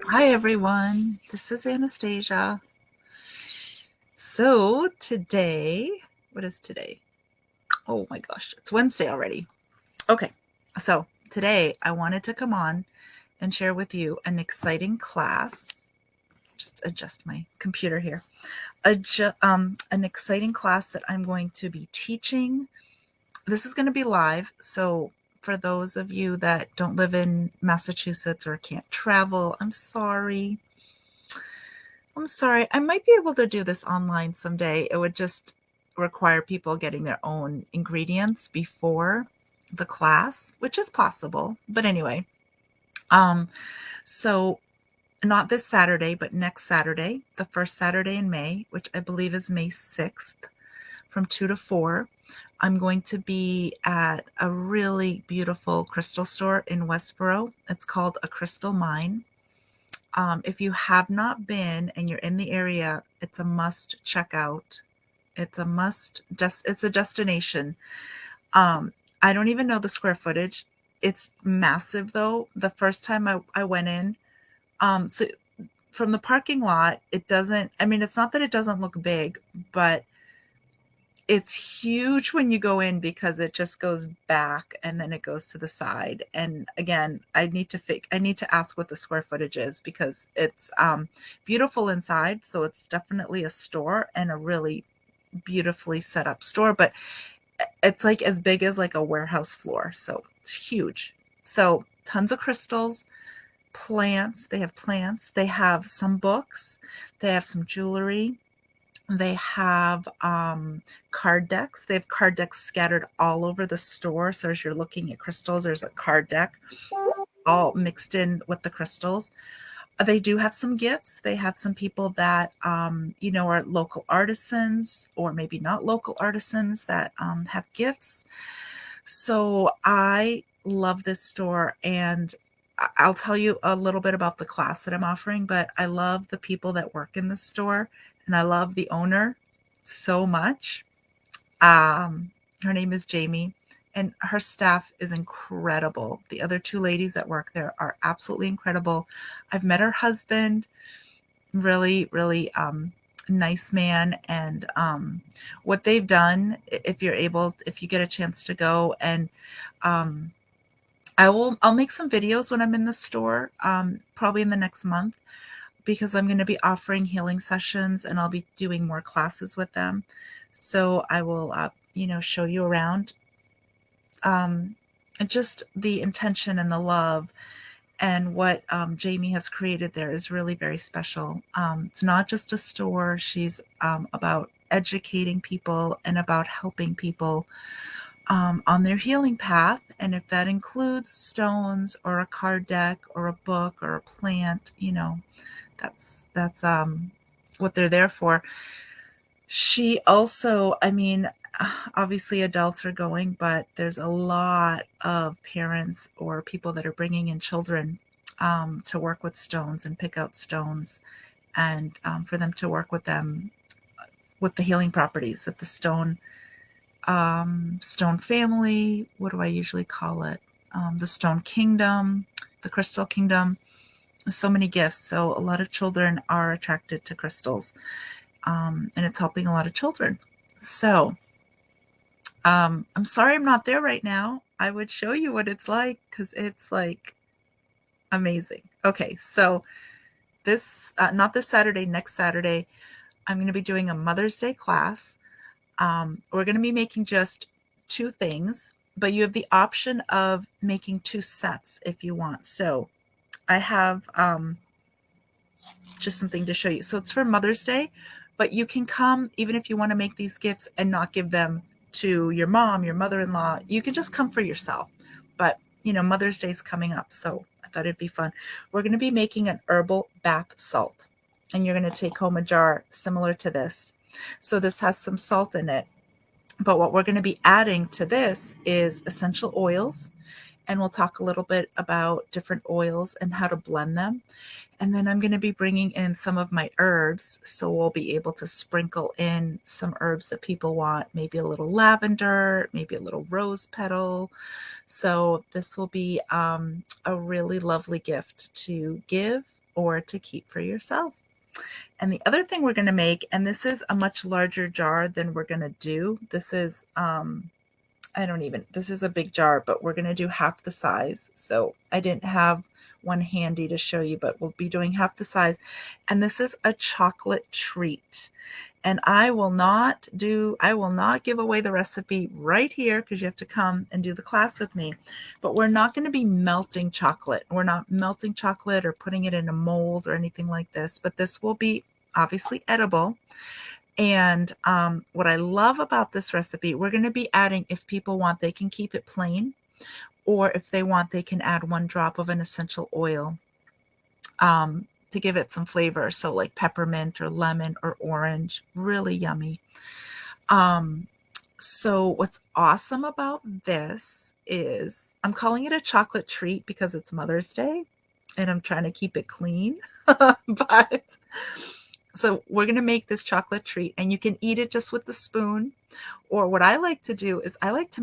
Hi everyone, this is Anastasia. So today, what is today? Oh my gosh, it's Wednesday already. Okay, so today I wanted to come on and share with you an exciting class. Just adjust my computer here. An exciting class that I'm going to be teaching. This is going to be live, so for those of you that don't live in Massachusetts or can't travel, I'm sorry. I might be able to do this online someday. It would just require people getting their own ingredients before the class, which is possible. But anyway, um, so not this Saturday, but next Saturday, the first Saturday in May, which I believe is May 6th, from 2 to 4. I'm going to be at a really beautiful crystal store in Westborough. It's called A Crystal Mine. If you have not been and you're in the area, it's a must check out. It's a must, just it's a destination. I don't even know the square footage. It's massive though. The first time I went in, so from the parking lot, it doesn't, I mean, it's not that it doesn't look big, but it's huge when you go in because it just goes back and then it goes to the side. And again, I need to ask what the square footage is because it's beautiful inside. So it's definitely a store and a really beautifully set up store, but it's like as big as like a warehouse floor. So it's huge. So tons of crystals, plants. They have plants. They have some books. They have some jewelry. They have card decks. They have card decks scattered all over the store. So as you're looking at crystals, there's a card deck all mixed in with the crystals. They do have some gifts. They have some people that, are local artisans or maybe not local artisans that have gifts. So I love this store. And I'll tell you a little bit about the class that I'm offering, but I love the people that work in the store and I love the owner so much. Her name is Jamie and her staff is incredible. The other two ladies that work there are absolutely incredible. I've met her husband, really, really nice man. And what they've done, if you get a chance to go and I'll make some videos when I'm in the store, probably in the next month, because I'm going to be offering healing sessions and I'll be doing more classes with them. So I will, show you around. And just the intention and the love and what Jamie has created there is really very special. It's not just a store. She's about educating people and about helping people on their healing path. And if that includes stones or a card deck or a book or a plant, that's what they're there for. She also, I mean, obviously adults are going, but there's a lot of parents or people that are bringing in children to work with stones and pick out stones and for them to work with them with the healing properties that the stone family, what do I usually call it? The stone kingdom, the crystal kingdom, so many gifts. So a lot of children are attracted to crystals, and it's helping a lot of children. So I'm sorry I'm not there right now. I would show you what it's like because it's like amazing. Okay, so this, not this Saturday, next Saturday, I'm going to be doing a Mother's Day class. We're going to be making just two things, but you have the option of making two sets if you want. So I have just something to show you. So it's for Mother's Day, but you can come even if you want to make these gifts and not give them to your mom, your mother-in-law. You can just come for yourself. But, Mother's Day is coming up, so I thought it'd be fun. We're going to be making an herbal bath salt, and you're going to take home a jar similar to this. So this has some salt in it. But what we're going to be adding to this is essential oils, and we'll talk a little bit about different oils and how to blend them. And then I'm going to be bringing in some of my herbs. So we'll be able to sprinkle in some herbs that people want, maybe a little lavender, maybe a little rose petal. So this will be a really lovely gift to give or to keep for yourself. And the other thing we're going to make, and this is a much larger jar than we're going to do. This is, this is a big jar, but we're going to do half the size. So I didn't have one handy to show you, but we'll be doing half the size. And this is a chocolate treat. And I will not give away the recipe right here because you have to come and do the class with me. But we're not going to be melting chocolate. We're not melting chocolate or putting it in a mold or anything like this. But this will be obviously edible. And what I love about this recipe, we're going to be adding, if people want, they can keep it plain. Or if they want, they can add 1 drop of an essential oil to give it some flavor. So like peppermint or lemon or orange, really yummy. So what's awesome about this is I'm calling it a chocolate treat because it's Mother's Day and I'm trying to keep it clean. But so we're going to make this chocolate treat and you can eat it just with the spoon. Or what I like to do is I like to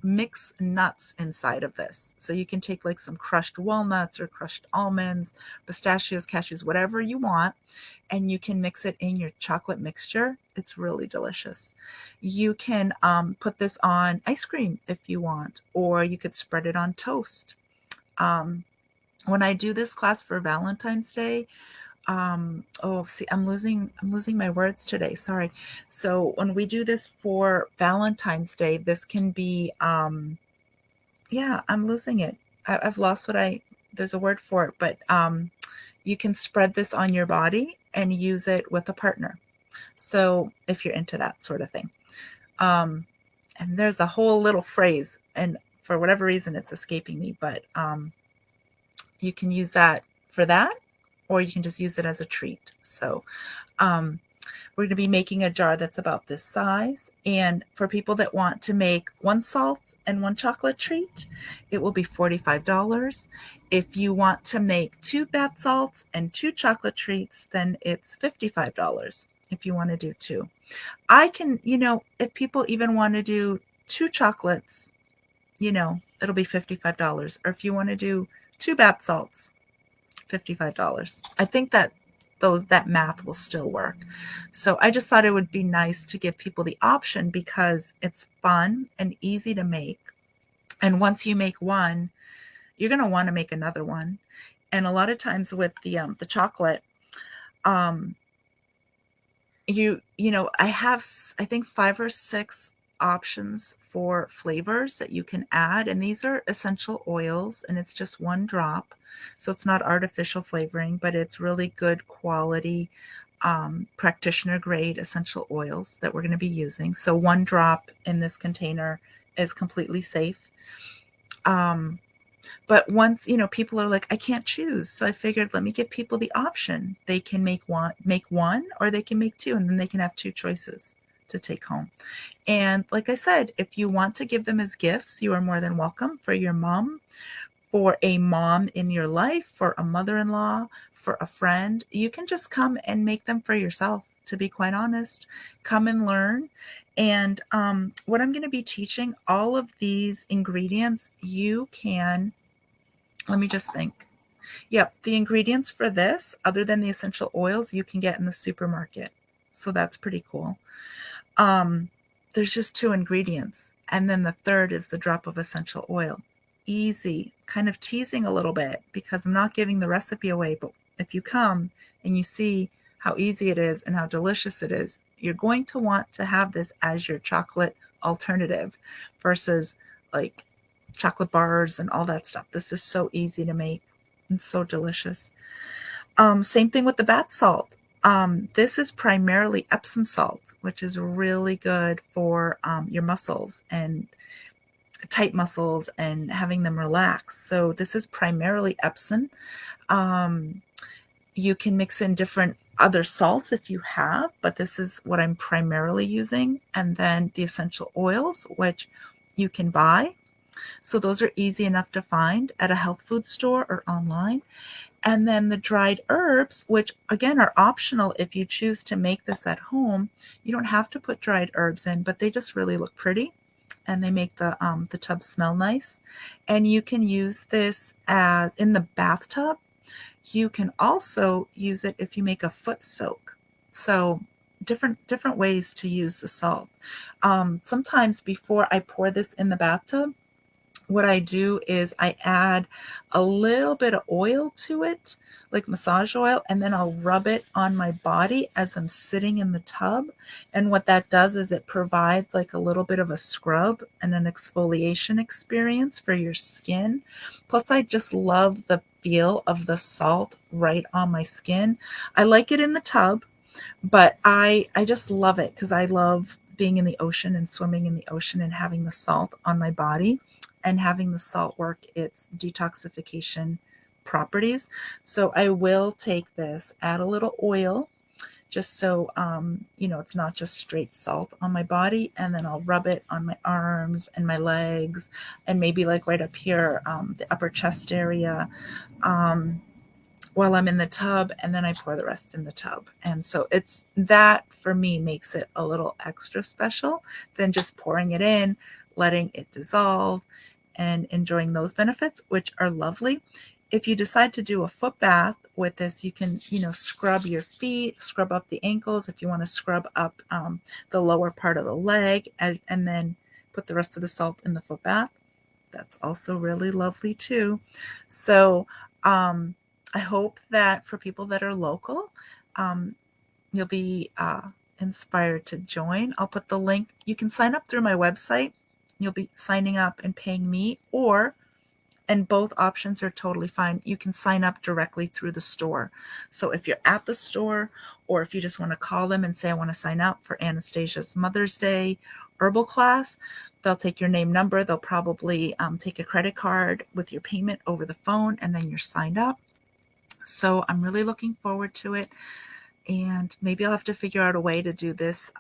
mix nuts inside of this. So you can take like some crushed walnuts or crushed almonds, pistachios, cashews, whatever you want, and you can mix it in your chocolate mixture. It's really delicious. You can put this on ice cream if you want, or you could spread it on toast. When I do this class for Valentine's Day, I'm losing my words today, sorry. So when we do this for Valentine's Day, this can be I'm losing it. I've lost there's a word for it, but you can spread this on your body and use it with a partner, so if you're into that sort of thing. And there's a whole little phrase, and for whatever reason it's escaping me, but you can use that for that, or you can just use it as a treat. So we're going to be making a jar that's about this size. And for people that want to make 1 salt and 1 chocolate treat, it will be $45. If you want to make 2 bath salts and 2 chocolate treats, then it's $55 if you want to do 2. I can, if people even want to do 2 chocolates, it'll be $55. Or if you want to do 2 bath salts, $55. I think that math will still work. So I just thought it would be nice to give people the option because it's fun and easy to make. And once you make one, you're going to want to make another one. And a lot of times with the chocolate, I have, I think 5 or 6 options for flavors that you can add. And these are essential oils and it's just 1 drop. So it's not artificial flavoring, but it's really good quality practitioner grade essential oils that we're going to be using. So 1 drop in this container is completely safe. But once, people are like, I can't choose. So I figured, let me give people the option. They can make one, or they can make 2, and then they can have 2 choices to take home. And like I said, if you want to give them as gifts, you are more than welcome. For your mom, for a mom in your life, for a mother-in-law, for a friend, you can just come and make them for yourself, to be quite honest. Come and learn. And what I'm going to be teaching, all of these ingredients, you can, let me just think. Yep, the ingredients for this, other than the essential oils, you can get in the supermarket. So that's pretty cool. There's just 2 ingredients. And then the third is the drop of essential oil. Easy, kind of teasing a little bit because I'm not giving the recipe away. But if you come and you see how easy it is and how delicious it is, you're going to want to have this as your chocolate alternative versus like chocolate bars and all that stuff. This is so easy to make and so delicious. Same thing with the bath salt. This is primarily Epsom salt, which is really good for your muscles and tight muscles and having them relax. So this is primarily Epsom. You can mix in different other salts if you have, but this is what I'm primarily using. And then the essential oils, which you can buy. So those are easy enough to find at a health food store or online. And then the dried herbs, which again are optional if you choose to make this at home. You don't have to put dried herbs in, but they just really look pretty and they make the tub smell nice. And you can use this as in the bathtub. You can also use it if you make a foot soak. So different ways to use the salt. Sometimes before I pour this in the bathtub, what I do is I add a little bit of oil to it, like massage oil, and then I'll rub it on my body as I'm sitting in the tub. And what that does is it provides like a little bit of a scrub and an exfoliation experience for your skin. Plus, I just love the feel of the salt right on my skin. I like it in the tub, but I just love it because I love being in the ocean and swimming in the ocean and having the salt on my body and having the salt work its detoxification properties. So I will take this, add a little oil, just so it's not just straight salt on my body, and then I'll rub it on my arms and my legs, and maybe like right up here, the upper chest area. While I'm in the tub, and then I pour the rest in the tub. And so it's that for me makes it a little extra special than just pouring it in, letting it dissolve, and enjoying those benefits, which are lovely. If you decide to do a foot bath with this, you can, scrub your feet, scrub up the ankles. If you want to scrub up the lower part of the leg, and then put the rest of the salt in the foot bath, that's also really lovely too. So, I hope that for people that are local, you'll be inspired to join. I'll put the link. You can sign up through my website. You'll be signing up and paying me, and both options are totally fine. You can sign up directly through the store. So if you're at the store, or if you just want to call them and say, I want to sign up for Anastasia's Mother's Day herbal class, they'll take your name, number. They'll probably take a credit card with your payment over the phone, and then you're signed up. So I'm really looking forward to it. And maybe I'll have to figure out a way to do this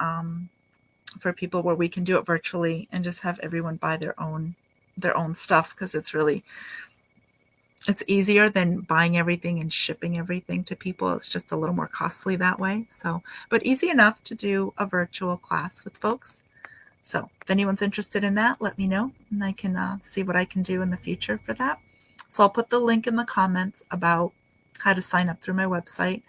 for people where we can do it virtually and just have everyone buy their own stuff, because it's easier than buying everything and shipping everything to people. It's just a little more costly that way. So, but easy enough to do a virtual class with folks. So if anyone's interested in that, let me know, and I can see what I can do in the future for that. So I'll put the link in the comments about how to sign up through my website,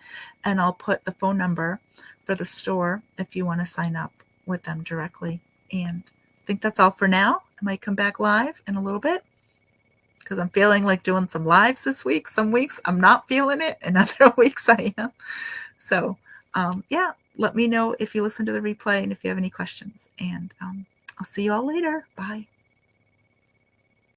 and I'll put the phone number for the store if you want to sign up with them directly. And I think that's all for now. I might come back live in a little bit because I'm feeling like doing some lives this week. Some weeks I'm not feeling it, and other weeks I am. So yeah, let me know if you listen to the replay and if you have any questions. And I'll see you all later. Bye.